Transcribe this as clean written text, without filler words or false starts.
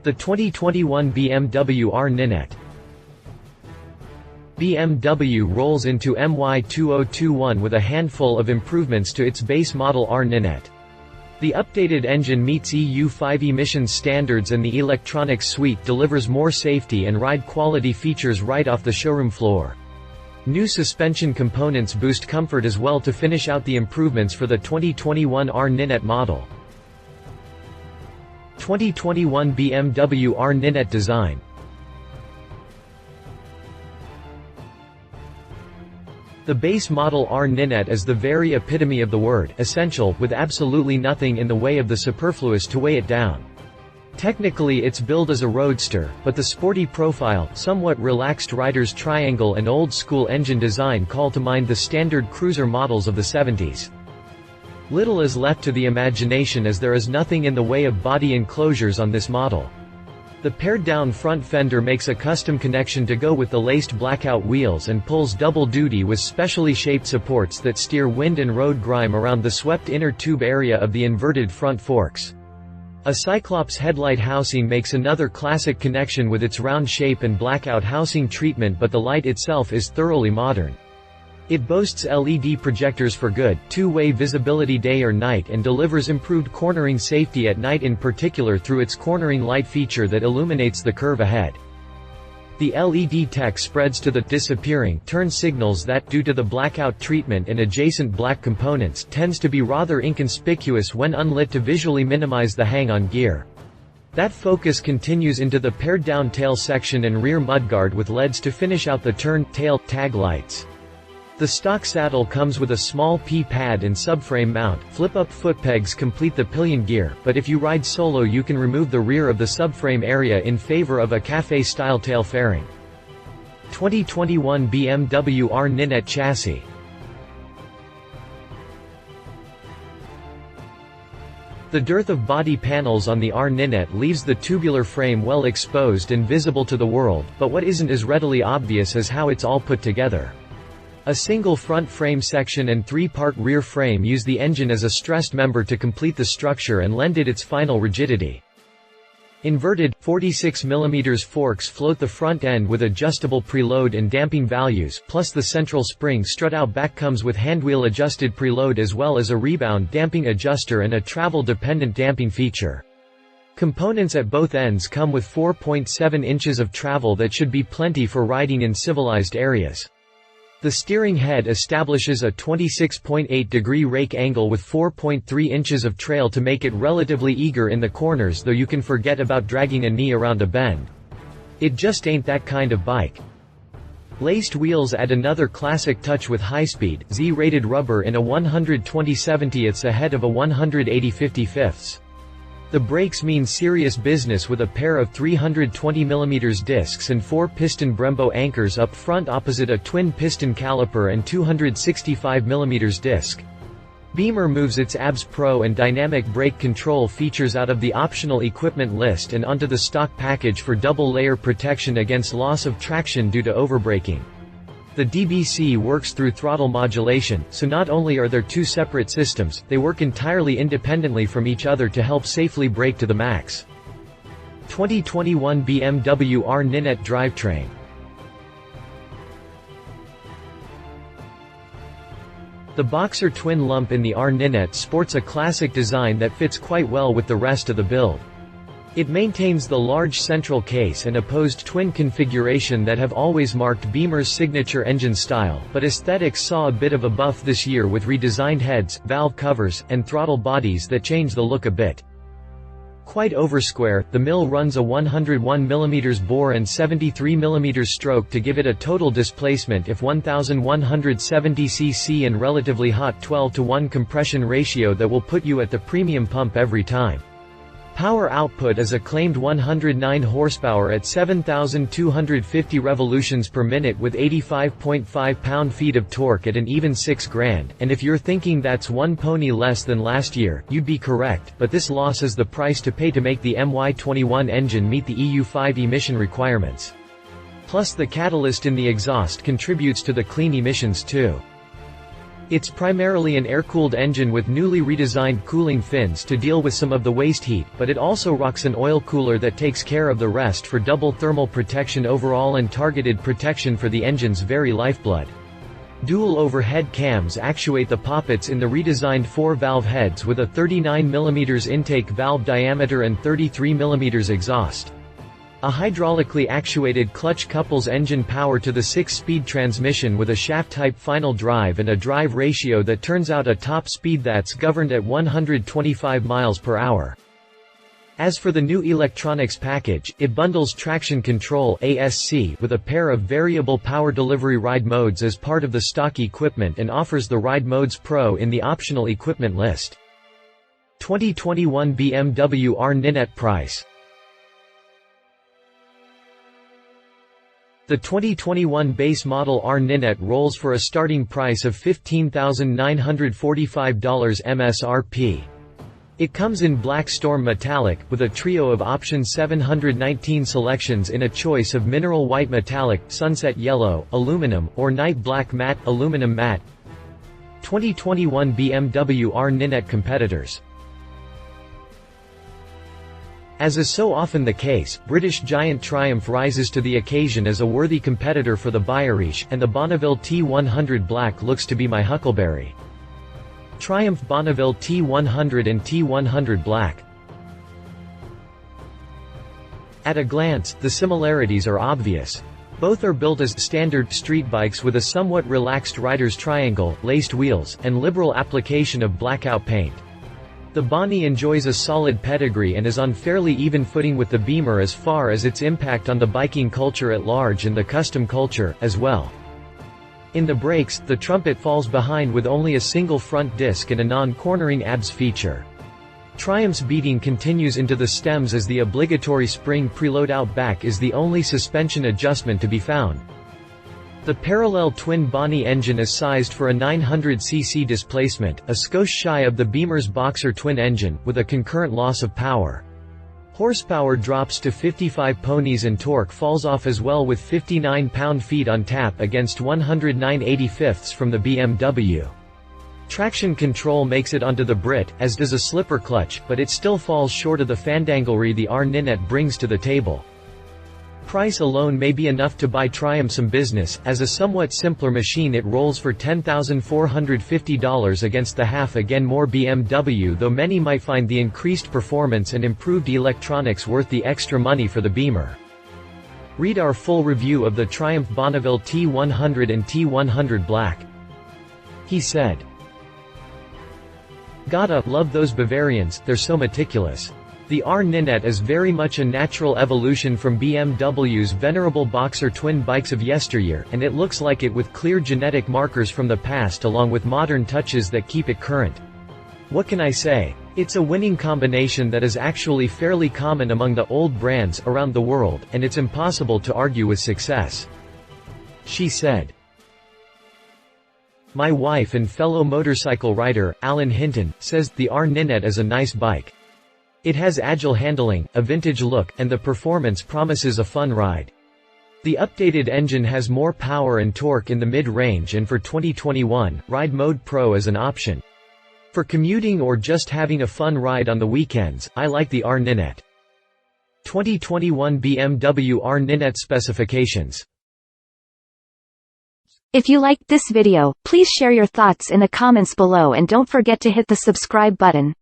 The 2021 BMW R nineT. BMW rolls into MY 2021 with a handful of improvements to its base model R nineT. The updated engine meets EU5 emissions standards and the electronics suite delivers more safety and ride quality features right off the showroom floor. New suspension components boost comfort as well to finish out the improvements for the 2021 R nineT model. 2021 BMW R nineT design. The base model R nineT is the very epitome of the word essential, with absolutely nothing in the way of the superfluous to weigh it down. Technically it's billed as a roadster, but the sporty profile, somewhat relaxed rider's triangle and old-school engine design call to mind the standard cruiser models of the 70s. Little is left to the imagination as there is nothing in the way of body enclosures on this model. The pared-down front fender makes a custom connection to go with the laced blackout wheels and pulls double duty with specially shaped supports that steer wind and road grime around the swept inner tube area of the inverted front forks. A Cyclops headlight housing makes another classic connection with its round shape and blackout housing treatment, but the light itself is thoroughly modern. It boasts LED projectors for good, two-way visibility day or night, and delivers improved cornering safety at night, in particular through its cornering light feature that illuminates the curve ahead. The LED tech spreads to the disappearing turn signals that, due to the blackout treatment and adjacent black components, tends to be rather inconspicuous when unlit to visually minimize the hang-on gear. That focus continues into the pared-down tail section and rear mudguard with LEDs to finish out the turn, tail, tag lights. The stock saddle comes with a small P-pad and subframe mount. Flip-up footpegs complete the pillion gear, but if you ride solo you can remove the rear of the subframe area in favor of a café-style tail fairing. 2021 BMW R nineT chassis. The dearth of body panels on the R nineT leaves the tubular frame well exposed and visible to the world, but what isn't as readily obvious is how it's all put together. A single front frame section and three-part rear frame use the engine as a stressed member to complete the structure and lend it its final rigidity. Inverted, 46mm forks float the front end with adjustable preload and damping values, plus the central spring strut out back comes with handwheel adjusted preload as well as a rebound damping adjuster and a travel-dependent damping feature. Components at both ends come with 4.7 inches of travel that should be plenty for riding in civilized areas. The steering head establishes a 26.8-degree rake angle with 4.3 inches of trail to make it relatively eager in the corners, though you can forget about dragging a knee around a bend. It just ain't that kind of bike. Laced wheels add another classic touch with high-speed, Z-rated rubber in a 120/70ths ahead of a 180/55ths. The brakes mean serious business with a pair of 320mm discs and 4-piston Brembo anchors up front opposite a twin-piston caliper and 265mm disc. Beamer moves its ABS Pro and dynamic brake control features out of the optional equipment list and onto the stock package for double-layer protection against loss of traction due to overbraking. The DBC works through throttle modulation, so not only are there two separate systems, they work entirely independently from each other to help safely brake to the max. 2021 BMW R nineT drivetrain. The Boxer twin lump in the R nineT sports a classic design that fits quite well with the rest of the build. It maintains the large central case and opposed twin configuration that have always marked Beamer's signature engine style, but aesthetics saw a bit of a buff this year with redesigned heads, valve covers, and throttle bodies that change the look a bit. Quite oversquare, the mill runs a 101mm bore and 73mm stroke to give it a total displacement of 1170 cc and relatively hot 12:1 compression ratio that will put you at the premium pump every time. Power output is a claimed 109 horsepower at 7,250 revolutions per minute with 85.5 pound-feet of torque at an even $6,000, and if you're thinking that's one pony less than last year, you'd be correct, but this loss is the price to pay to make the MY21 engine meet the EU5 emission requirements. Plus the catalyst in the exhaust contributes to the clean emissions too. It's primarily an air-cooled engine with newly redesigned cooling fins to deal with some of the waste heat, but it also rocks an oil cooler that takes care of the rest for double thermal protection overall and targeted protection for the engine's very lifeblood. Dual overhead cams actuate the poppets in the redesigned 4-valve heads with a 39 mm intake valve diameter and 33 mm exhaust. A hydraulically actuated clutch couples engine power to the 6-speed transmission with a shaft-type final drive and a drive ratio that turns out a top speed that's governed at 125 miles per hour. As for the new electronics package, it bundles traction control (ASC) with a pair of variable power delivery ride modes as part of the stock equipment and offers the Ride Modes Pro in the optional equipment list. 2021 BMW R nineT price. The 2021 base model R nineT rolls for a starting price of $15,945 MSRP. It comes in Black Storm Metallic, with a trio of options 719 selections in a choice of Mineral White Metallic, Sunset Yellow, Aluminum, or Night Black Matte, Aluminum Matte. 2021 BMW R nineT competitors. As is so often the case, British giant Triumph rises to the occasion as a worthy competitor for the Bayerische, and the Bonneville T100 Black looks to be my huckleberry. Triumph Bonneville T100 and T100 Black. At a glance, the similarities are obvious. Both are built as standard street bikes with a somewhat relaxed rider's triangle, laced wheels, and liberal application of blackout paint. The Bonnie enjoys a solid pedigree and is on fairly even footing with the Beamer as far as its impact on the biking culture at large and the custom culture, as well. In the brakes, the Trumpet falls behind with only a single front disc and a non-cornering ABS feature. Triumph's beating continues into the stems as the obligatory spring preload out back is the only suspension adjustment to be found. The parallel twin Bonnie engine is sized for a 900cc displacement, a skosh shy of the Beamer's Boxer twin engine, with a concurrent loss of power. Horsepower drops to 55 ponies and torque falls off as well with 59 pound-feet on tap against 109/85 from the BMW. Traction control makes it onto the Brit, as does a slipper clutch, but it still falls short of the fandanglery the R nineT brings to the table. Price alone may be enough to buy Triumph some business. As a somewhat simpler machine it rolls for $10,450 against the half-again more BMW, though many might find the increased performance and improved electronics worth the extra money for the Beamer. Read our full review of the Triumph Bonneville T100 and T100 Black. He said, "Gotta love those Bavarians, they're so meticulous. The R nineT is very much a natural evolution from BMW's venerable Boxer twin bikes of yesteryear, and it looks like it with clear genetic markers from the past along with modern touches that keep it current. What can I say? It's a winning combination that is actually fairly common among the old brands around the world, and it's impossible to argue with success," she said. My wife and fellow motorcycle rider, Alan Hinton, says, the R nineT is a nice bike. It has agile handling, a vintage look, and the performance promises a fun ride. The updated engine has more power and torque in the mid-range, and for 2021, Ride Mode Pro is an option. For commuting or just having a fun ride on the weekends, I like the R nineT. 2021 BMW R nineT specifications. If you liked this video, please share your thoughts in the comments below and don't forget to hit the subscribe button.